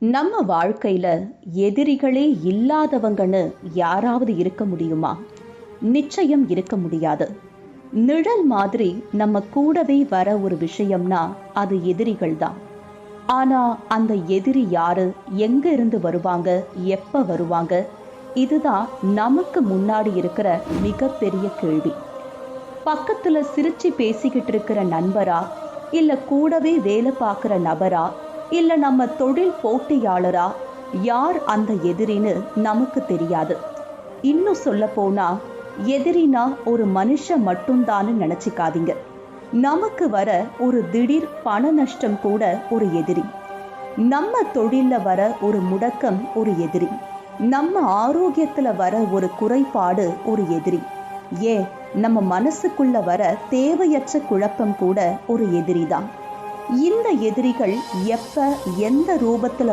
நம்ம வாழ்க்கையில எதிரிகளே இல்லாதவங்கன்னு யாராவது இருக்க முடியுமா? நிச்சயம் இருக்க முடியாது. நிழல் மாதிரி நம்ம கூடவே வர ஒரு விஷயம்னா அது எதிரிகள் தான். ஆனா அந்த எதிரி யாரு, எங்க இருந்து வருவாங்க, எப்ப வருவாங்க, இதுதான் நமக்கு முன்னாடி இருக்கிற மிகப்பெரிய கேள்வி. பக்கத்துல சிரிச்சு பேசிக்கிட்டு இருக்கிற நண்பரா, இல்ல கூடவே வேலை பார்க்குற நபரா, இல்ல நம்ம தொழில் போட்டியாளரா, யார் அந்த எதிரின்னு நமக்கு தெரியாது. இன்னும் சொல்ல போனா எதிரினா ஒரு மனுஷன் மட்டும்தான்னு நினைச்சுக்காதீங்க. நமக்கு வர ஒரு திடீர் பண நஷ்டம் கூட ஒரு எதிரி. நம்ம தொழில்ல வர ஒரு முடக்கம் ஒரு எதிரி. நம்ம ஆரோக்கியத்துல வர ஒரு குறைபாடு ஒரு எதிரி. ஏன், நம்ம மனசுக்குள்ள வர தேவையற்ற குழப்பம் கூட ஒரு எதிரி தான். இந்த எதிரிகள் எப்ப எந்த ரூபத்துல